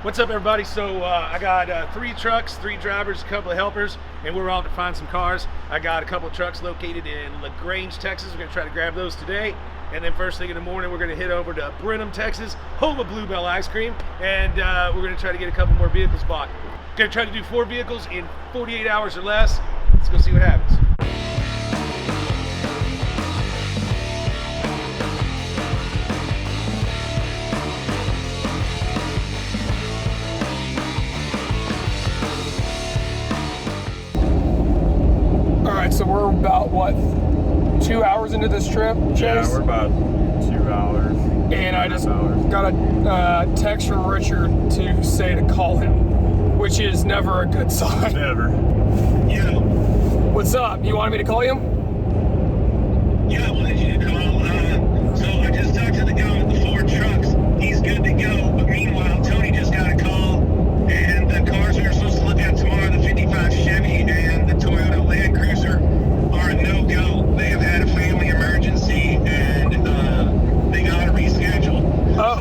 What's up, everybody? So I got 3 trucks, 3 drivers, a couple of helpers, and we're out to find some cars. I got a couple of trucks located in LaGrange, Texas. We're going to try to grab those today. And then first thing in the morning, we're going to hit over to Brenham, Texas, home of Bluebell Ice Cream, and we're going to try to get a couple more vehicles bought. Going to try to do 4 vehicles in 48 hours or less. Let's go see what happens. So we're about, what, 2 hours into this trip, Chase? Yeah, we're about 2 hours. And I just got a text from Richard to say to call him, which is never a good sign. Never. Yeah. What's up? You wanted me to call you? Yeah, I wanted you to call. So I just talked to the guy with the 4 trucks. He's good to go. But meanwhile, Tony just got a call, and the cars we were supposed to look at tomorrow, the 55 Chevy and the Toyota Land Cruiser, are a no-go. They have had a family emergency, and they got to reschedule. Oh.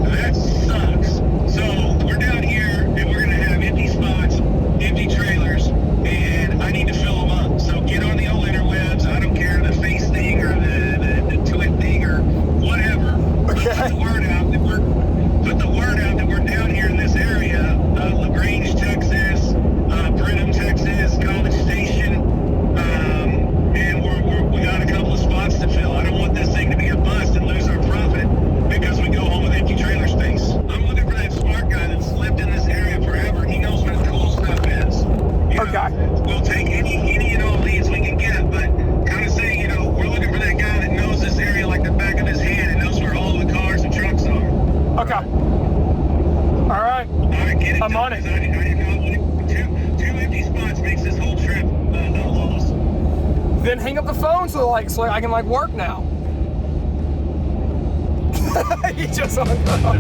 So that sucks. So we're down here, and we're going to have empty spots, empty trailers, and I need to fill them up. So get on the old interwebs. I don't care the face thing or the twit thing or whatever. Okay. Put the word out that we're down here in this area, LaGrange, Texas, Brenham, Texas, College Station, and we got a couple of spots to fill. I don't want this thing to be a bust and lose our profit because we go home with empty trailer space. I'm looking for that smart guy that's lived in this area forever. He knows where the cool stuff is. Okay. We'll take any and all leads we can get, but kind of say, we're looking for that guy that knows this area like the back of his hand and knows where all the cars and trucks are. Okay. All right. Get it I'm done, on it. 'cause I did not want two empty spots makes this whole trip a loss. Then hang up the phone so I can work now. He just hung up.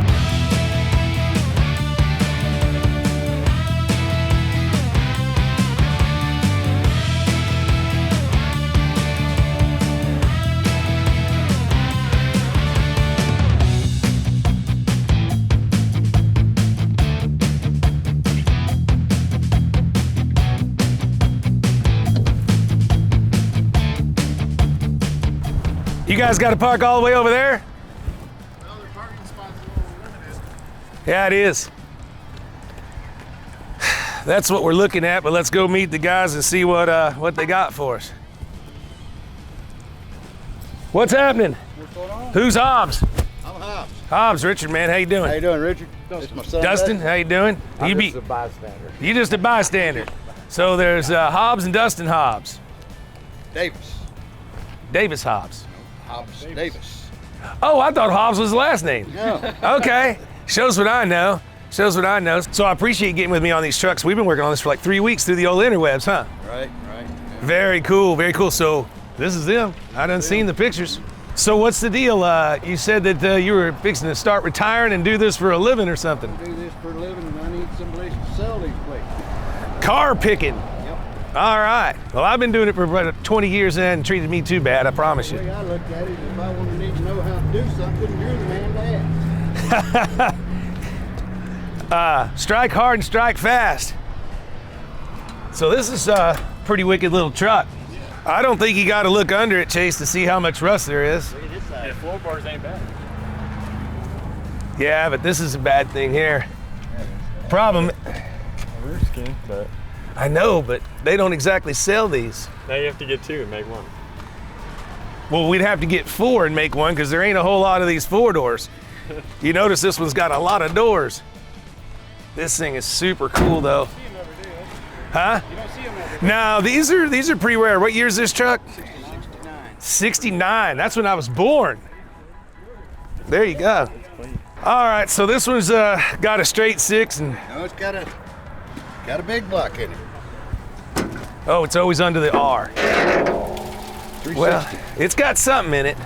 You guys got to park all the way over there? Well, the parking spots are a little limited. Yeah, it is. That's what we're looking at, but let's go meet the guys and see what they got for us. What's happening? What's going on? Who's Hobbs? I'm Hobbs. Hobbs, Richard, man, how you doing? How you doing, Richard? It's my son. Dustin, how you doing? I'm just a bystander. You just a bystander. So there's Hobbs and Dustin Hobbs. Davis. Davis Hobbs. Hobbs Davis. Oh, I thought Hobbs was the last name. No. Okay, shows what I know. Shows what I know. So I appreciate you getting with me on these trucks. We've been working on this for like 3 weeks through the old interwebs, huh? Right. Yeah. Very cool, very cool. So this is them. I done seen the pictures. So what's the deal? You said that you were fixing to start retiring and do this for a living or something. I do this for a living, and I need someplace to sell these places. Car picking. Yep. All right. Well, I've been doing it for about 20 years and it hasn't treated me too bad, I promise The way you. I look at it, if I want to need to know how to do something, you're the man to ask. Strike hard and strike fast. So this is a pretty wicked little truck. I don't think you got to look under it, Chase, to see how much rust there is. Yeah, floorboards ain't bad. Yeah, but this is a bad thing here. Problem, Roof skin, but I know, but they don't exactly sell these. now you have to get 2 and make 1. Well, we'd have to get 4 and make one because there ain't a whole lot of these 4 doors. You notice this one's got a lot of doors. This thing is super cool though. Huh? You don't see them every No, these are pretty rare. What year is this truck? 69. That's when I was born. There you go. All right, so this one's got a straight 6 and No, it's got a big block in it. oh, it's always under the R. 360. Well, it's got something in it.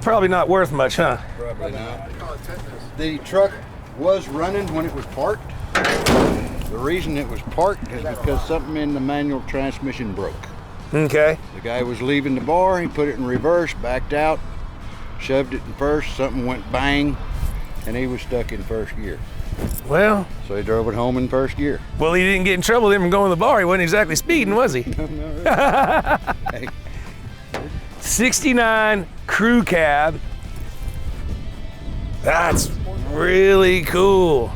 Probably not worth much, huh? Probably not. The truck was running when it was parked. The reason it was parked is because something in the manual transmission broke. Okay. The guy was leaving the bar, he put it in reverse, backed out, shoved it in first, something went bang, and he was stuck in first gear. Well, So he drove it home in first gear. well, he didn't get in trouble with him from going to the bar. He wasn't exactly speeding, was he? Hey, 69 crew cab. That's really cool.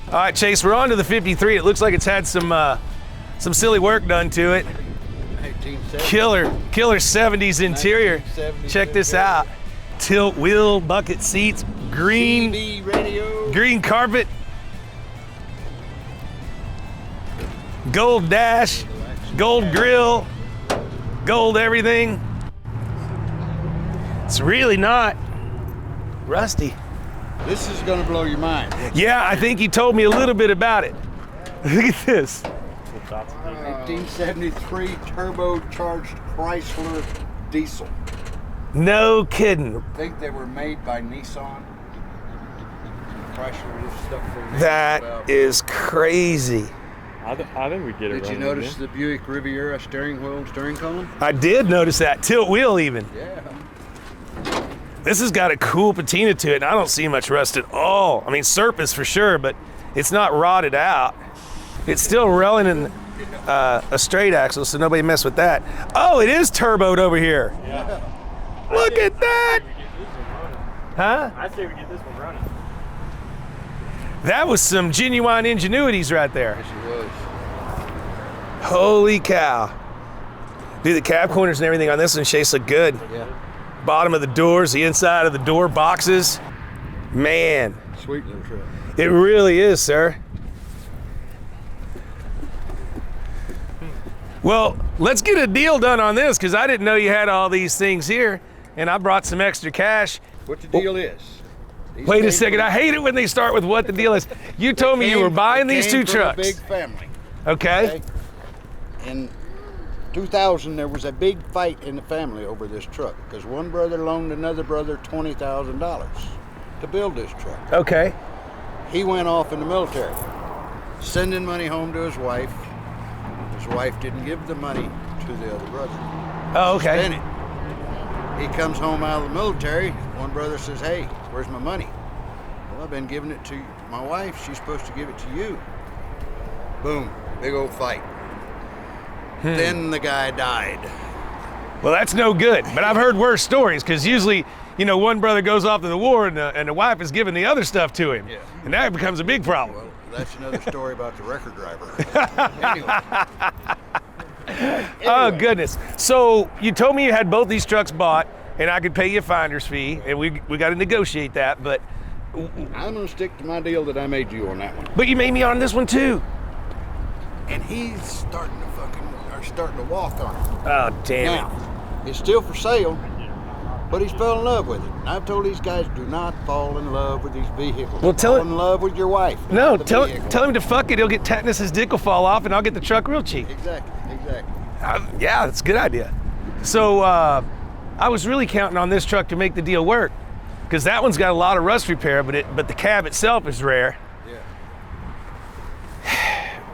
All right, Chase, we're on to the 53. It looks like it's had some silly work done to it. 1970. Killer 70s interior. 1970s Check this interior. out. Tilt wheel, bucket seats, green CD radio. green carpet, gold dash, gold grill, gold everything. It's really not rusty. This is gonna blow your mind. Yeah, I think you told me a little bit about it. Look at this. 1973 turbocharged Chrysler diesel. No kidding. I think they were made by Nissan. Chrysler just stuck their name That about- is crazy. I think we get it. Did you running notice again. the Buick Riviera steering wheel, steering column? I did notice that. Tilt wheel even. Yeah. This has got a cool patina to it, and I don't see much rust at all. I mean, surface for sure, but it's not rotted out. It's still rolling in a straight axle, so nobody mess with that. Oh, it is turboed over here. Yeah. Look at that. Huh? I say we get this one running. That was some genuine ingenuities right there. Yes, it was. Holy cow. Dude, the cab corners and everything on this one, Chase, look good. Yeah. Bottom of the doors, the inside of the door boxes. Man, Sweet little truck. it really is, sir. Well, let's get a deal done on this, because I didn't know you had all these things here, and I brought some extra cash. What the deal is? These Wait a came second, from- I hate it when they start with what the deal is. You told me you were buying these two came from a trucks. big family. Okay. In 2000, there was a big fight in the family over this truck because one brother loaned another brother $20,000 to build this truck. Okay. He went off in the military, sending money home to his wife. His wife didn't give the money to the other brother. Oh, Spent okay. it. He comes home out of the military. One brother says, "Hey, where's my money?" "Well, I've been giving it to my wife. She's supposed to give it to you." Boom, big old fight. Then the guy died. Well, that's no good. But I've heard worse stories, because usually, you know, one brother goes off to the war and the wife is giving the other stuff to him. Yeah. And that becomes a big problem. Well, that's another story about the record driver. Anyway. Oh, goodness. So you told me you had both these trucks bought, and I could pay you a finder's fee, and we got to negotiate that, but I'm gonna stick to my deal that I made you on that one. you made me on this one too. And he's starting to walk on it. Oh, damn Now, it's still for sale, but he's fell in love with it. And I've told these guys, do not fall in love with these vehicles. Well, tell fall it- in love with your wife. No, not the tell vehicle. him to fuck it. He'll get tetanus, his dick will fall off, and I'll get the truck real cheap. Exactly. Yeah, that's a good idea. So I was really counting on this truck to make the deal work, because that one's got a lot of rust repair, but the cab itself is rare. Yeah.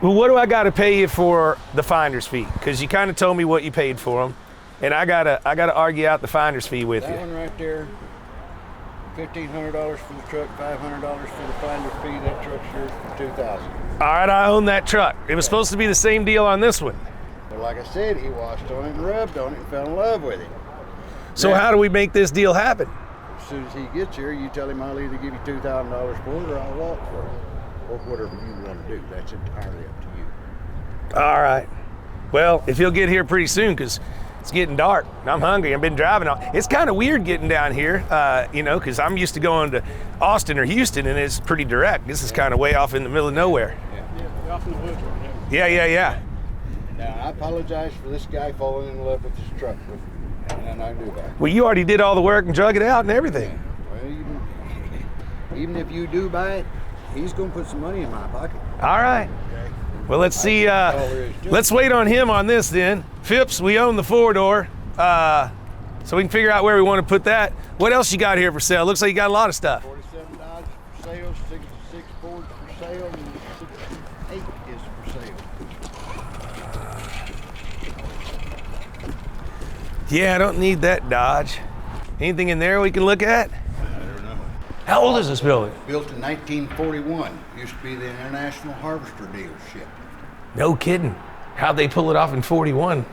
Well, what do I got to pay you for the finder's fee? Because you kind of told me what you paid for them, and I gotta argue out the finder's fee with That you. one right there, $1,500 for the truck, $500 for the finder fee. That truck's yours for $2,000. All right, I own that truck. It was supposed to be the same deal on this one. But like I said, he washed on it and rubbed on it and fell in love with it. So Yeah. how do we make this deal happen? As soon as he gets here, you tell him I'll either give you $2,000 for it or I'll walk for it. Or whatever you want to do. That's entirely up to you. All right. Well, if he'll get here pretty soon, because it's getting dark and I'm hungry. I've been driving all. It's kind of weird getting down here, you know, because I'm used to going to Austin or Houston, and it's pretty direct. This is kind of way off in the middle of nowhere. Yeah, off in the woods right now. Yeah. Now, I apologize for this guy falling in love with this truck. But nothing I can do about it. Well, you already did all the work and drug it out and everything. Well, even if you do buy it, he's going to put some money in my pocket. All right. Well, let's see. Let's wait on him on this then. Phipps, we own the 4-door, so we can figure out where we want to put that. What else you got here for sale? Looks like you got a lot of stuff. 47 Dodge for sale, 66 Ford for sale, and 68 is for sale. Yeah, I don't need that Dodge. Anything in there we can look at? I don't know. How old is this building? Built in 1941. Used to be the International Harvester dealership. No kidding. How'd they pull it off in 41?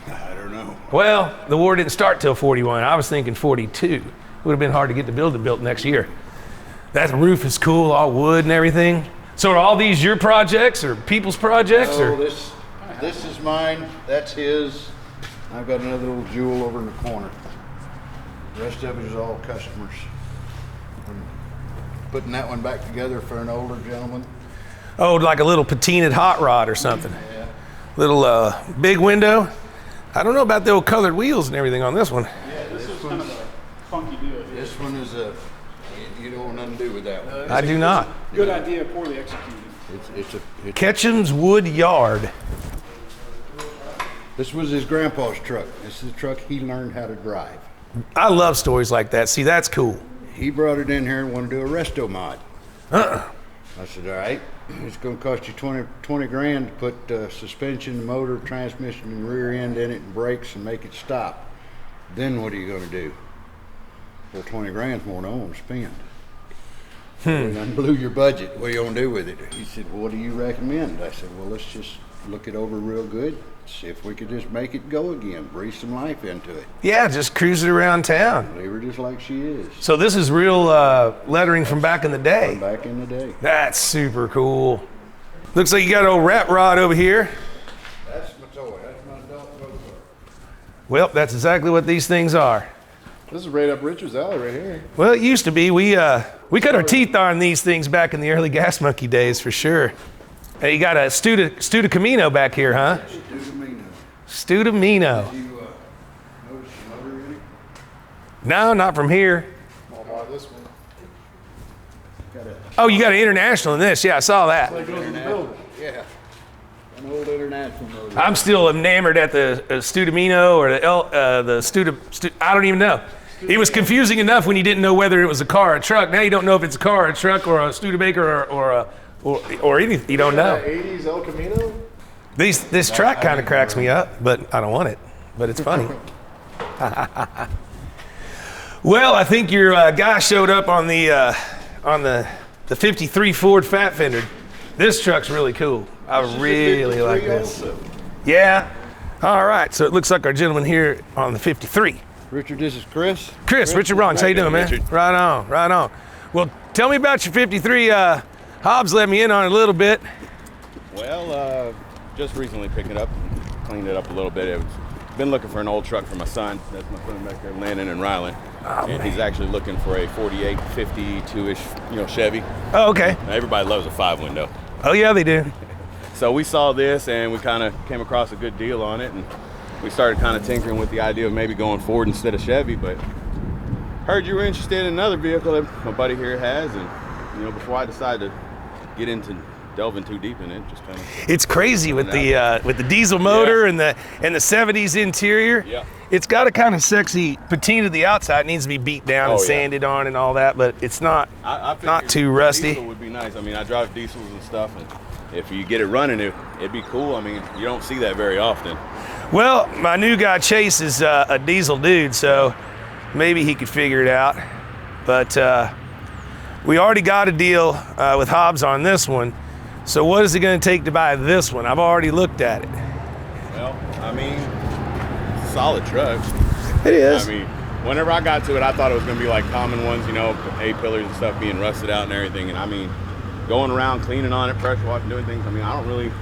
I don't know. Well, the war didn't start till 41. I was thinking 42. Would have been hard to get the building built next year. That roof is cool, all wood and everything. So are all these your projects or people's projects? Oh, Or this is mine. That's his. I've got another little jewel over in the corner. The rest of it is all customers. I'm putting that one back together for an older gentleman. Oh, like a little patinaed hot rod or something. Yeah. Little big window. I don't know about the old colored wheels and everything on this one. Yeah, This is kind of a funky deal. This one is you don't want nothing to do with that one. I do not. Good idea, poorly executed. It's Ketchum's Wood Yard. This was his grandpa's truck. This is the truck he learned how to drive. I love stories like that. See, that's cool. He brought it in here and wanted to do a resto mod. I said, all right, it's going to cost you 20 grand to put suspension, motor, transmission, and rear end in it and brakes and make it stop. Then what are you going to do? Well, 20 grand's more than I want to spend. And blew your budget. What are you going to do with it? He said, well, what do you recommend? I said, well, let's just look it over real good. See if we could just make it go again. Breathe some life into it. Yeah, just cruise it around town. Leave her just like she is. So this is real lettering from back in the day. Back in the day. That's super cool. Looks like you got an old rat rod over here. That's my toy. That's my adult go-kart. Well, that's exactly what these things are. This is right up Richard's alley right here. Well, it used to be. We cut our teeth on these things back in the early Gas Monkey days for sure. Hey, you got a Studa Camino back here, huh? Studamino. Did you notice the motor in it? No, not from here. I'll buy this one. Oh, you got an international in this. Yeah, I saw that. That goes in the building. Yeah. An old international motor. I'm still enamored at the Studamino or the Studa. I don't even know. It was confusing enough when you didn't know whether it was a car or a truck. Now you don't know if it's a car or a truck or a Studebaker or anything. You don't know. 80s El Camino? This track kind of cracks me up, but I don't want it. But it's funny. Well, I think your guy showed up on the 53 Ford Fat Fender. This truck's really cool. I really like this. Yeah. All right. So it looks like our gentleman here on the 53. Richard, this is Chris. Richard Rawlings, how you doing, man? Richard. Right on, right on. Well, tell me about your 53. Hobbs let me in on it a little bit. Well, just recently picked it up, cleaned it up a little bit. I've been looking for an old truck for my son. That's my son back there, Landon and Rylan. And he's actually looking for a 48, 52-ish, Chevy. Oh, okay. Now, everybody loves a 5-window. Oh, yeah, they do. So we saw this and we kind of came across a good deal on it, and we started kind of tinkering with the idea of maybe going Ford instead of Chevy, but heard you were interested in another vehicle that my buddy here has, and before I decided to delve in too deep in it, just kind of. It's crazy with the diesel motor and the 70s interior. Yeah. It's got a kind of sexy patina to the outside. It needs to be beat down and Oh, yeah. sanded on and all that, but it's not I not figured too rusty. Diesel would be nice. I mean, I drive diesels and stuff, and if you get it running, it'd be cool. I mean, you don't see that very often. Well, my new guy Chase is a diesel dude, so maybe he could figure it out. But we already got a deal with Hobbs on this one. So what is it going to take to buy this one? I've already looked at it. Well, I mean, it's a solid truck. It is. I mean, whenever I got to it, I thought it was going to be like common ones, A-pillars and stuff being rusted out and everything. And I mean, going around cleaning on it, pressure washing, doing things. I mean, I don't really,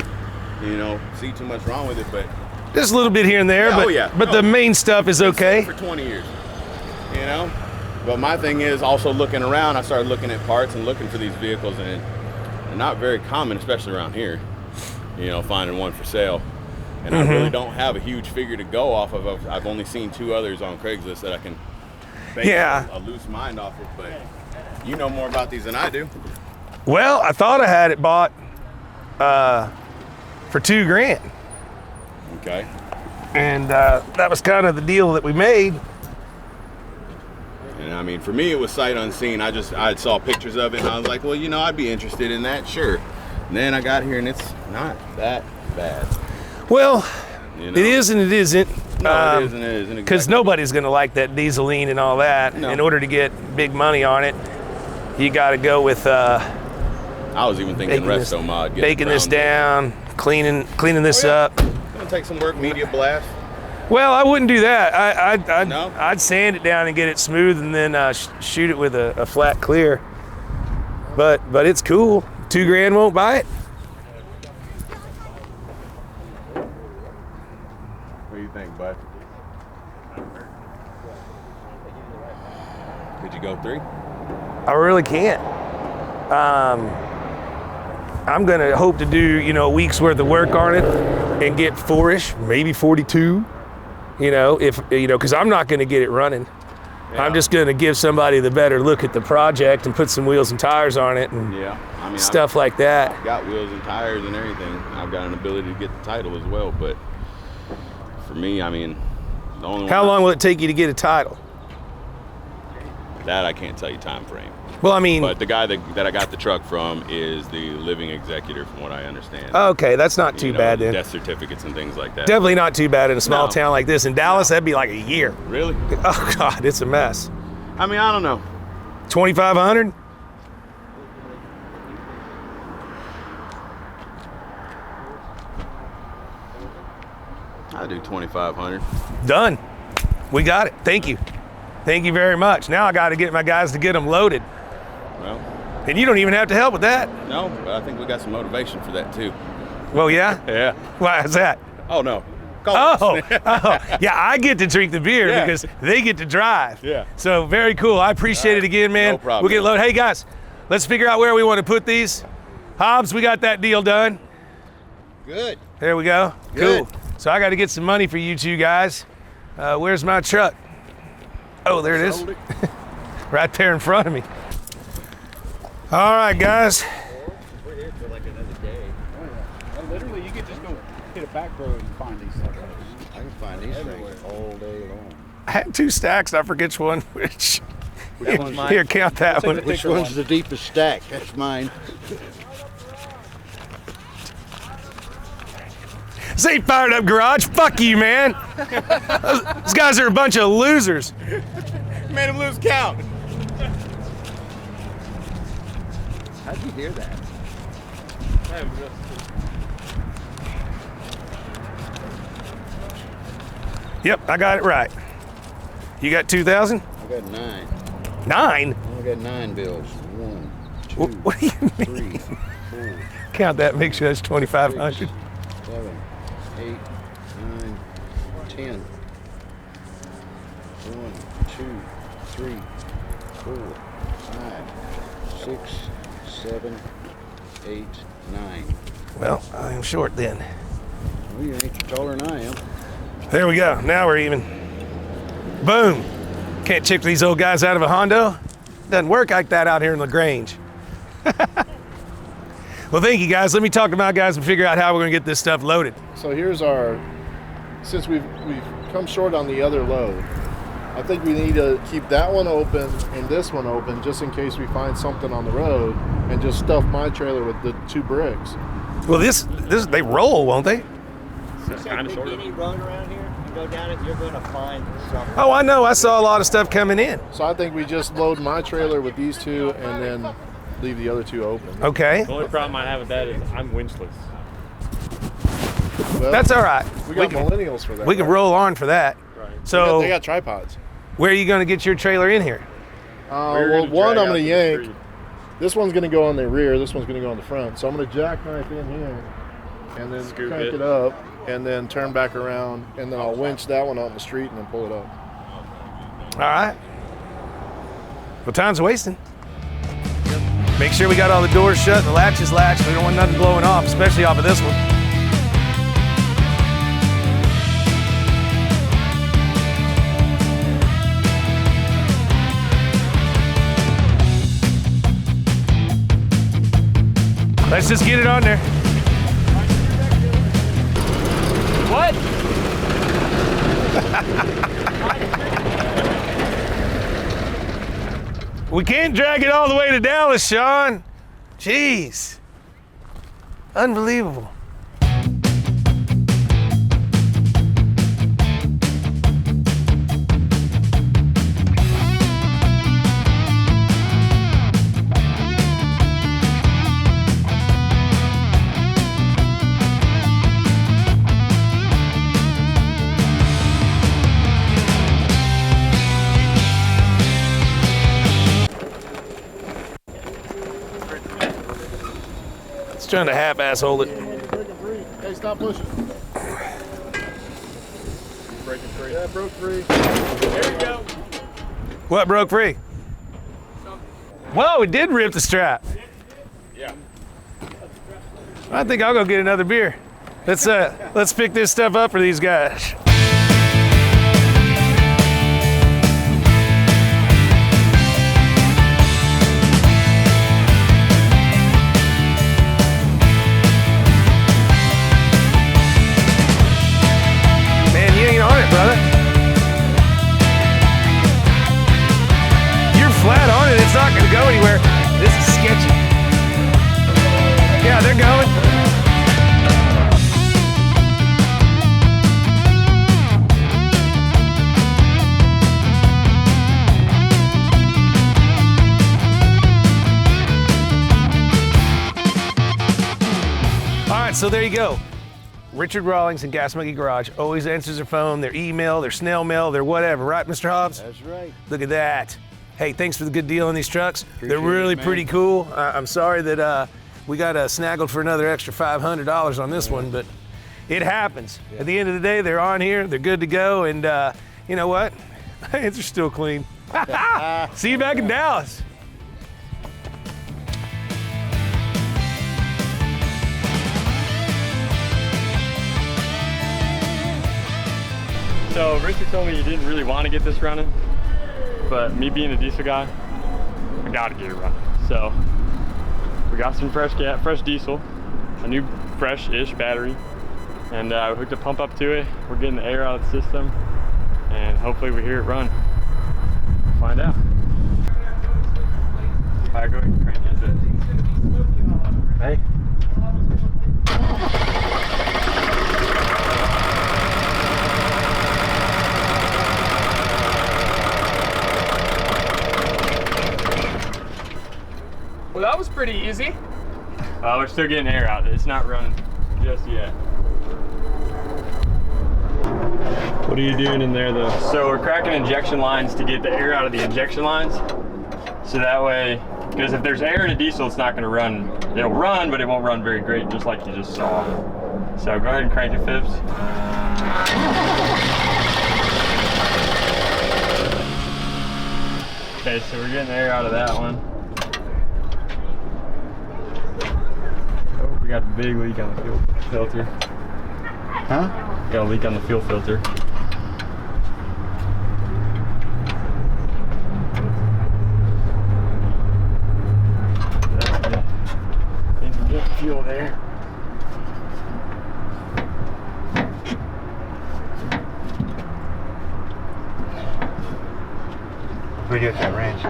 see too much wrong with it, but. Just a little bit here and there, but the main stuff is okay. For 20 years, But my thing is also looking around. I started looking at parts and looking for these vehicles, and they're not very common, especially around here. Finding one for sale, and I really don't have a huge figure to go off of. I've only seen 2 others on Craigslist that I can base a loose mind off of. But you know more about these than I do. Well, I thought I had it bought for $2 grand. Okay. And that was kind of the deal that we made. And I mean, for me, it was sight unseen. I saw pictures of it, and I was like, well, I'd be interested in that, sure. And then I got here, and it's not that bad. Well, it is and it isn't. No, it is and it isn't. Because nobody's going to like that dieseline and all that in order to get big money on it. you got to go with I was even thinking resto mod. baking this down, cleaning this up. Gonna take some work, media blast. Well, I wouldn't do that. No? I'd sand it down and get it smooth, and then shoot it with a flat clear. But it's cool. $2,000 won't buy it. What do you think, bud? Could you go 3? I really can't. I'm gonna hope to do a week's worth of work on it and get 4-ish, maybe 42. Because I'm not gonna get it running. Yeah. I'm just gonna give somebody the better look at the project and put some wheels and tires on it and stuff like that. I've got wheels and tires and everything. I've got an ability to get the title as well, but for me, the only How long will it take you to get a title? That I can't tell you time frame. Well, but the guy that I got the truck from is the living executor, from what I understand. Okay, that's not too bad then. Death certificates and things like that. Definitely not too bad in a small town like this. In Dallas, that'd be like a year. Really? Oh God, it's a mess. I don't know. 2,500? I'll do 2,500. Done. We got it. Thank you. Thank you very much. Now I got to get my guys to get them loaded. Well. And you don't even have to help with that. No, but I think we got some motivation for that too. Well, yeah? Yeah. Why is that? Oh, no. Yeah, I get to drink the beer because they get to drive. Yeah. So very cool. I appreciate it again, man. No problem. We'll get loaded. Hey, guys, let's figure out where we want to put these. Hobbs, we got that deal done. Good. There we go. Good. Cool. So I got to get some money for you two guys. Where's my truck? Oh, there it is. Right there in front of me. All right, guys. We're here for like another day. Literally, you could just go hit a back road and find these things. I can find these things all day long. I had 2 stacks. I forget which one. Which one's mine? Here, count that one. Which one's the deepest stack? That's mine. This ain't fired up garage. Fuck you, man. Those guys are a bunch of losers. Made him lose count. How'd you hear that? Yep, I got it right. You got 2,000? I got 9. 9? I got 9 bills. 1, 2, What do you mean? 3, 4, Count that. Make sure that's 2,500. 7, 8, 9, 10. 1, 2, 3, 4, 5, 6, 7, 8, 9. Well, I am short then. Well, you ain't taller than I am. There we go. Now we're even. Boom. Can't chip these old guys out of a Hondo. Doesn't work like that out here in LaGrange. Well, thank you guys. Let me talk to my guys and figure out how we're gonna get this stuff loaded. So here's since we've come short on the other load, I think we need to keep that one open and this one open just in case we find something on the road, and just stuff my trailer with the 2 bricks. Well, this they roll, won't they? Kind of short. Any road around here, you go down it, you're going to find something. Oh, I know. I saw a lot of stuff coming in. So I think we just load my trailer with these 2 and then leave the other 2 open. Okay. The only problem I have with that is I'm winchless. Well, That's all right. we got millennials for that. We can right? roll on for that. Right. So They got tripods. where are you going to get your trailer in here? Well, one I'm going to yank. Street. This one's going to go on the rear. This one's going to go on the front. So I'm going to jackknife in here and then Scoop crank it. it up and then turn back around, and then I'll winch that one out in the street and then pull it up. All right. Well, time's wasting. Make sure we got all the doors shut and the latches latched. We don't want nothing blowing off, especially off of this one. Let's just get it on there. What? We can't drag it all the way to Dallas, Sean. Jeez. Unbelievable. It's trying to half-ass hold it. Hey, stop pushing. Breaking free. Yeah, broke free. There you go. What broke free? Whoa, it did rip the strap. Yeah. I think I'll go get another beer. Let's pick this stuff up for these guys. Man, you ain't on it, brother. You're flat on it. It's not going to go anywhere. This is sketchy. Yeah, they're going. All right, so there you go. Richard Rawlings in Gas Monkey Garage always answers their phone, their email, their snail mail, their whatever, right, Mr. Hobbs? That's right. Look at that. Hey, thanks for the good deal on these trucks. They're Appreciate really it, man. pretty cool. I'm sorry that we got snaggled for another extra $500 on this one, but it happens. At the end of the day, they're on here, they're good to go, and you know what? Hands are still clean. See you back in Dallas. So Richard told me you didn't really want to get this running, but me being a diesel guy, I gotta get it running. So we got some fresh diesel, a new fresh-ish battery, and we hooked a pump up to it. We're getting the air out of the system, and hopefully we hear it run. Find out. All right, go ahead and crank it. Hey. Well, that was pretty easy. We're still getting air out. It's not running just yet. What are you doing in there though? So we're cracking injection lines to get the air out of the injection lines. So that way, because if there's air in a diesel, it's not gonna run. It'll run, but it won't run very great, just like you just saw. So go ahead and crank your fibs. Okay, so we're getting air out of that one. We got a big leak on the fuel filter. Huh? Got a leak on the fuel filter. That's good. Need to get fuel there. What do you do with that wrench?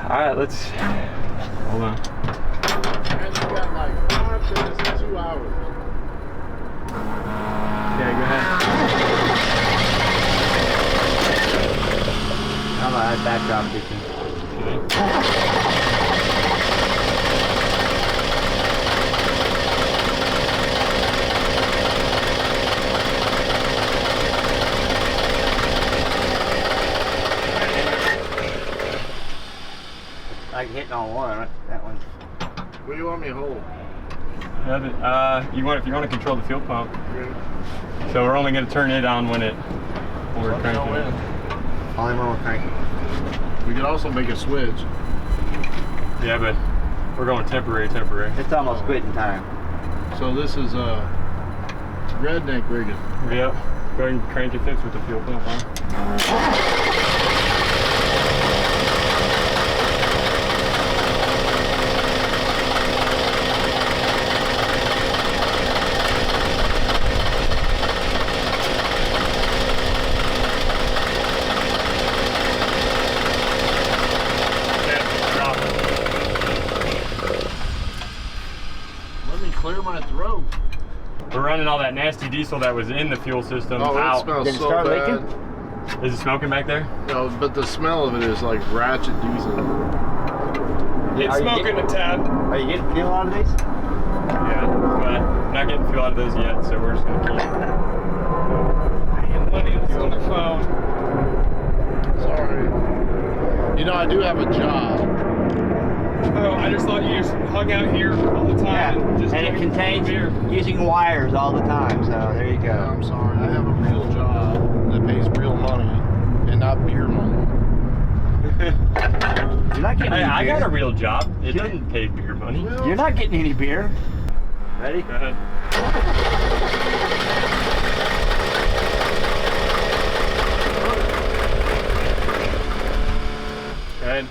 Alright, let's hold on. And you got like 5 minutes and 2 hours. Okay, go ahead. How about that backdrop kitchen? Like hitting on one, that one. What do you want me to hold? If you want to control the fuel pump. So we're only going to turn it on when we're cranking it. Only when we're cranking. We could also make a switch. Yeah, but we're going temporary. It's almost quitting time. So this is redneck rigging. Yep. Go ahead and crank your fibs with the fuel pump on. Let me clear my throat. We're running all that nasty diesel that was in the fuel system Oh, it out. smells Did it so start bad. leaking? Is it smoking back there? No, but the smell of it is like ratchet diesel. It's Are you smoking a tad. Are you getting fuel out of these? Yeah, but not getting fuel out of those yet, so we're just gonna keep. And Lenny's on the phone. Sorry. You know, I do have a job. Oh, I just thought you just hung out here all the time. Yeah, Just and it drinking contains beer. using wires all the time, so there you go. I'm sorry. I have a real job that pays real money and not beer money. You're not getting Hey, any I beer. got a real job. It doesn't pay beer money. You're not getting any beer. Ready? Go ahead. Go ahead.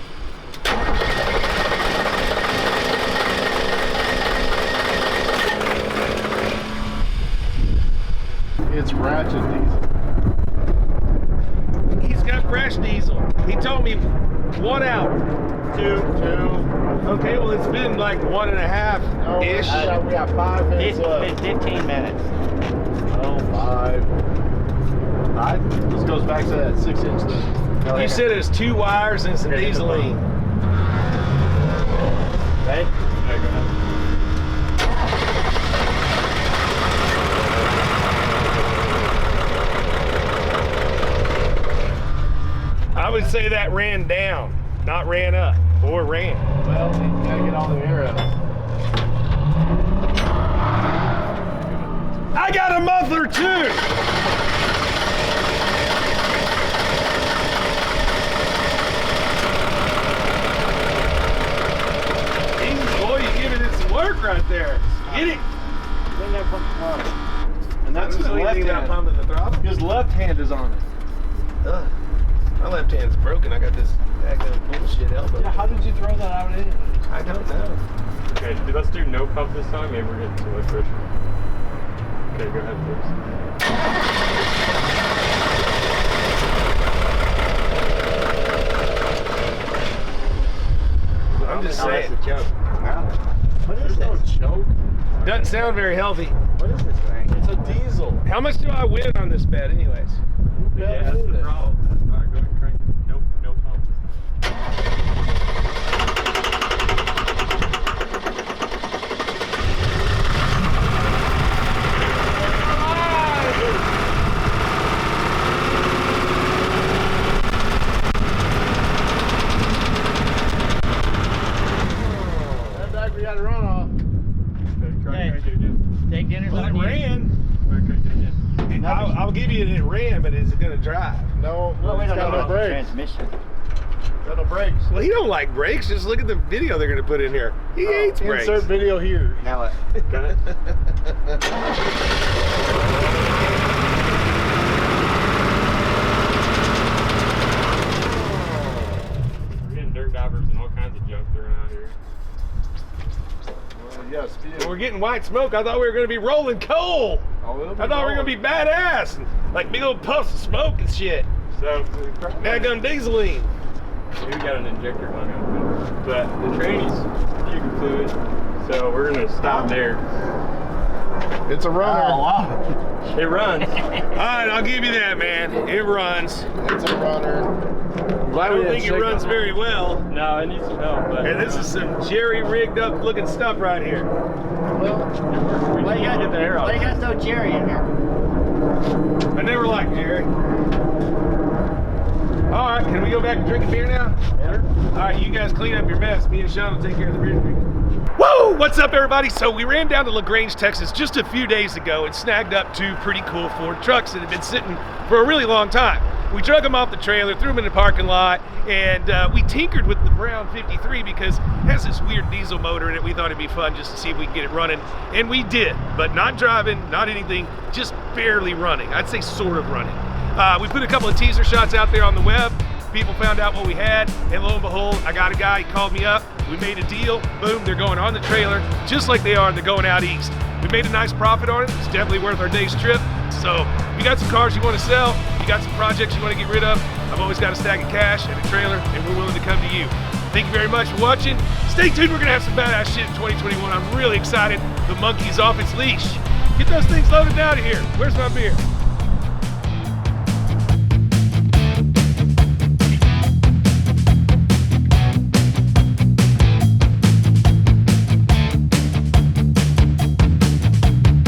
It's ratchet diesel. He's got fresh diesel. He told me 1 hour. Two. Okay, well it's been like 1.5 ish. We got 5 minutes It's left. been 15 minutes. Oh, 5. 5? This goes back to that 6-inch thing. You said it's 2 wires and some Okay, dieseline. Ready? Yeah, go ahead. I would say that ran down, not ran up, or ran. Well, you gotta get all the air out. I got a muffler too! Jesus, boy, you're giving it some work right there. Get it! And that's his left hand. pumping the throttle. His left hand is on it. Ugh. My left hand's broken. I got this bullshit elbow. Yeah, how did you throw that out in? I don't know. Okay, let's do no pump this time. Maybe we're getting too much pressure. Okay, go ahead, please. I'm just Oh, saying. that's a joke. What is No this? choke. Doesn't sound very healthy. What is this thing? It's a diesel. How much do I win on this bet, anyways? Yeah, that's the problem. All right, go ahead and crank it. No pump this time. That back we got a run off. Okay, Okay. crank it again. Take dinner. Well, it ran. All right, crank it again. I'll give you that it ran, but is it going to drive? No, Well, we it's don't got know no about the brakes. transmission. Got no brakes. Well, he don't like brakes. Just look at the video they're going to put in here. He hates brakes. Insert video here. Now what? Got it? We're getting dirt divers and all kinds of junk thrown out here. Yes, Well, we're getting white smoke. I thought we were going to be rolling coal. I thought we were going to be badass. And, like big old puffs of smoke and shit. So, Dadgum dieseline. we got an injector hung up, but the tranny's fuel fluid, so we're gonna stop there. It's a runner. Oh, wow. It runs. All right, I'll give you that, man. It runs. It's a runner. I don't think it runs very well. No, it needs some help, but And this is some jerry-rigged up looking stuff right here. Well, Why you got, get the air why you out. got so Jerry in here? I never liked Jerry. All right, can we go back to drinking beer now? All right, you guys clean up your mess. Me and Sean will take care of the beer drinking. Whoa! What's up, everybody? So we ran down to LaGrange, Texas just a few days ago and snagged up 2 pretty cool Ford trucks that had been sitting for a really long time. We drug them off the trailer, threw them in the parking lot, and we tinkered with the Brown 53 because it has this weird diesel motor in it. We thought it'd be fun just to see if we could get it running, and we did, but not driving, not anything, just barely running. I'd say sort of running. We put a couple of teaser shots out there on the web. People found out what we had, and lo and behold, I got a guy, he called me up, we made a deal, boom, they're going on the trailer, just like they are, they're going out east. We made a nice profit on it, it's definitely worth our day's trip. So, if you got some cars you want to sell, you got some projects you want to get rid of, I've always got a stack of cash and a trailer, and we're willing to come to you. Thank you very much for watching. Stay tuned, we're going to have some badass shit in 2021. I'm really excited. The monkey's off its leash. Get those things loaded out of here. Where's my beer?